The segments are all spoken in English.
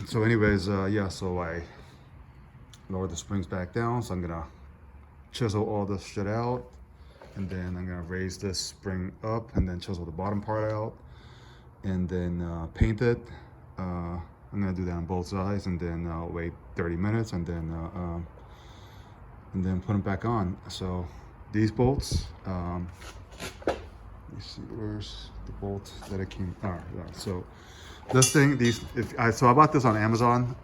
So anyways, yeah, so I lowered the springs back down, so I'm gonna chisel all this shit out, and then I'm gonna raise this spring up and then chisel the bottom part out, and then paint it. I'm gonna do that on both sides, and then wait 30 minutes, and then put them back on. So these bolts, let me see, where's the bolt that it came. All right, yeah. So this thing, so I bought this on Amazon.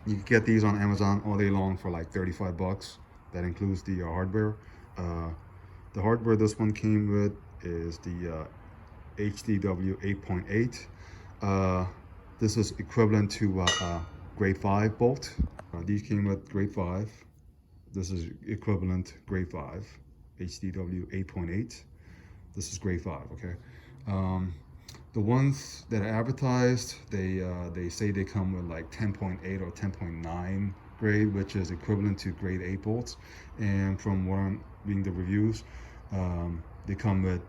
You can get these on Amazon all day long for like 35 bucks. That includes the hardware. The hardware this one came with is the HDW 8.8. This is equivalent to grade 5 bolt. These came with grade 5. This is equivalent grade 5, HDW 8.8. This is grade 5, okay? The ones that are advertised, they say they come with like 10.8 or 10.9 grade, which is equivalent to grade 8 bolts. And from what I'm reading the reviews, they come with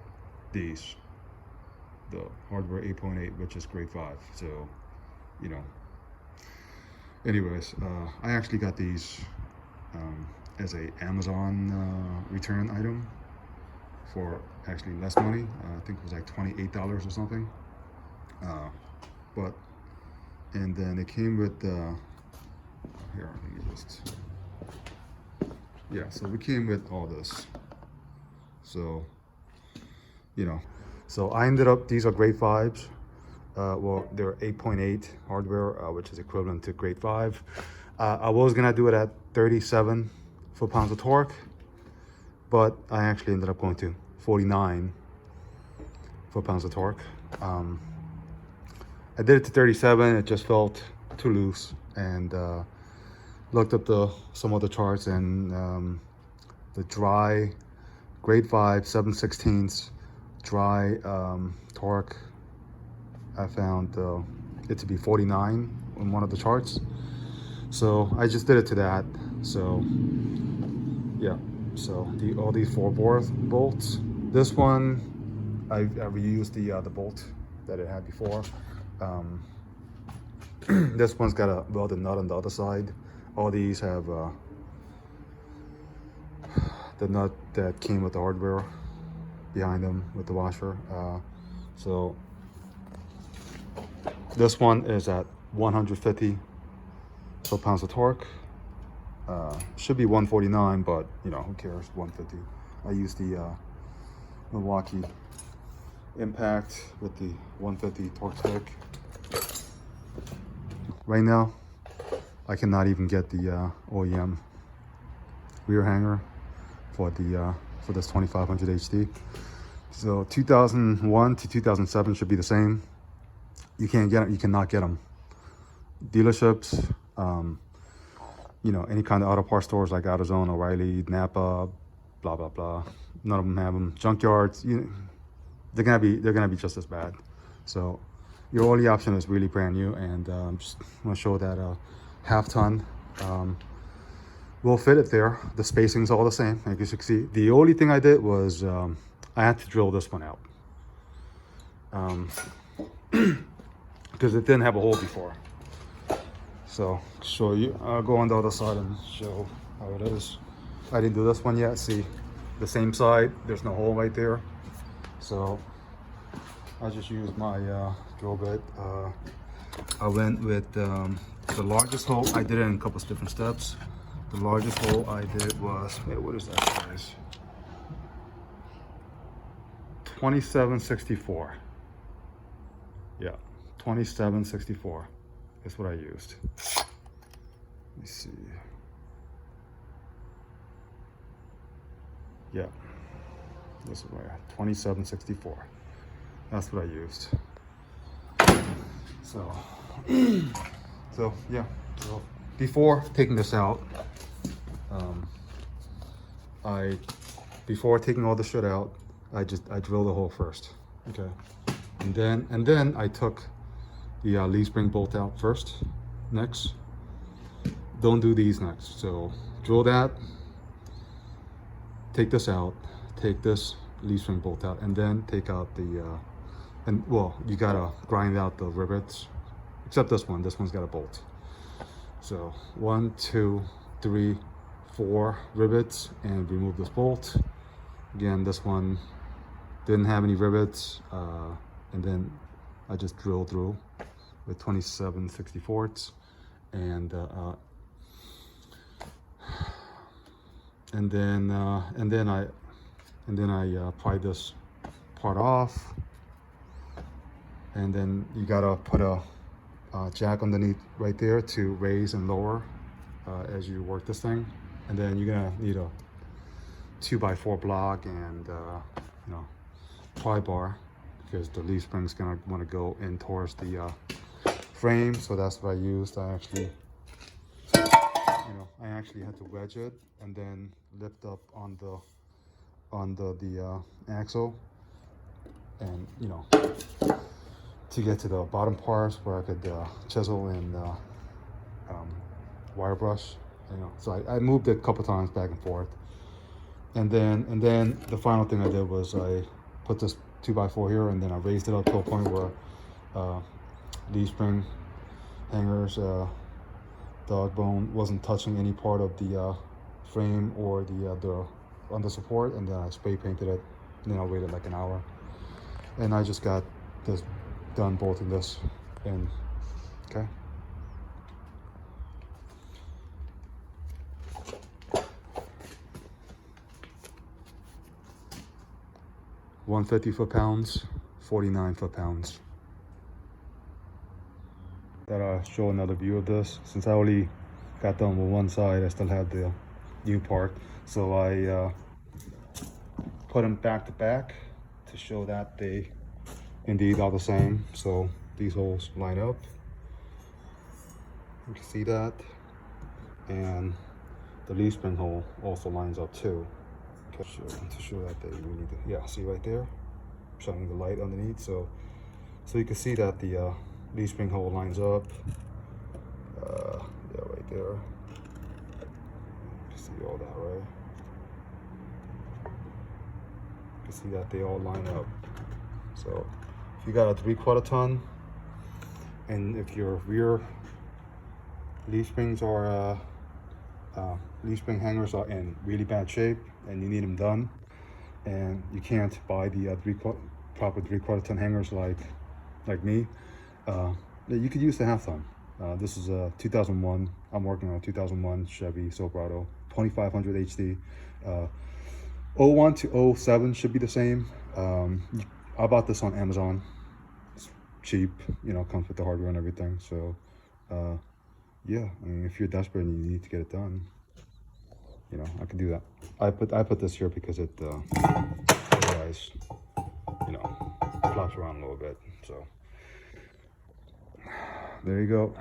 these, the hardware 8.8, which is grade 5. So, you know. Anyways, I actually got these as a Amazon return item for actually less money. I think it was like $28 or something. And then it came with here, let me just, yeah, so we came with all this. So, you know, so I ended up, these are grade 5s. Well, they're 8.8 hardware, which is equivalent to grade 5. I was gonna do it at 37 foot-pounds of torque, but I actually ended up going to 49 foot-pounds of torque. I did it to 37, it just felt too loose, and looked up some of the charts, and the dry grade 5 7/16 dry torque, I found it to be 49 on one of the charts. So I just did it to that. So yeah, so all these 4 bolts. This one I reused the bolt that it had before. This one's got a welded nut on the other side. All these have the nut that came with the hardware behind them with the washer. So this one is at 150 foot-pounds of torque. Should be 149, but you know, who cares, 150. I used the Milwaukee Impact with the 150 torque stick. Right now, I cannot even get the OEM rear hanger for this 2500 HD. So 2001 to 2007 should be the same. You can't get them. You cannot get them. Dealerships, you know, any kind of auto parts stores like AutoZone, O'Reilly, Napa, blah blah blah. None of them have them. Junkyards, they're gonna be just as bad. So your only option is really brand new, and just want to show that half ton will fit it there. The spacing's all the same, like you can see. The only thing I did was I had to drill this one out because it didn't have a hole before. So show you, I'll go on the other side and show how it is. I didn't do this one yet. See, the same side, there's no hole right there. So I just used my drill bit. I went with the largest hole. I did it in a couple of different steps. The largest hole I did was, wait, what is that size? 2764. Yeah, 2764. That's what I used. Let me see. Yeah, this is where 2764. That's what I used. So, yeah. So before taking this out, before taking all the shit out, I drilled the hole first. Okay, and then I took the leaf spring bolt out first. Next, don't do these next. So drill that, take this out, take this leaf spring bolt out, and then take out the well, you gotta grind out the rivets except this one. This one's got a bolt. So 1, 2, 3, 4 rivets, and remove this bolt. Again, this one didn't have any rivets, and then I just drilled through with 27/64, and then I pried this part off, and then you gotta put a jack underneath right there to raise and lower as you work this thing. And then you're gonna need a 2x4 block and you know, pry bar, because the leaf spring's gonna want to go in towards the frame. So that's what I used. I actually had to wedge it and then lift up on the axle, and to get to the bottom parts where I could chisel and wire brush. So I moved it a couple times back and forth, and then the final thing I did was I put this 2x4 here, and then I raised it up to a point where leaf spring hangers, dog bone wasn't touching any part of the frame or the under support, and then I spray painted it, and then I waited like an hour, and I just got this done bolting this in. Okay. $150 foot-pounds, 49 foot-pounds. That I'll show another view of this. Since I only got done with one side, I still have the new part. So I put them back to back to show that they indeed are the same. So these holes line up. You can see that. And the leaf spring hole also lines up too. Okay, to show that we need to, yeah, see right there, shining the light underneath. So you can see that the leaf spring hole lines up. Yeah, right there. You can see all that, right? You can see that they all line up. So if you got a 3/4 ton, and if your rear leaf springs are leaf spring hangers are in really bad shape and you need them done, and you can't buy the proper 3/4 ton hangers like me, you could use the half ton. This is a 2001. I'm working on a 2001 Chevy Silverado 2500 HD. 01 to 07 should be the same. I bought this on Amazon. It's cheap, comes with the hardware and everything. So yeah, I mean, if you're desperate and you need to get it done, I could do that. I put this here because it otherwise, flops around a little bit. So there you go.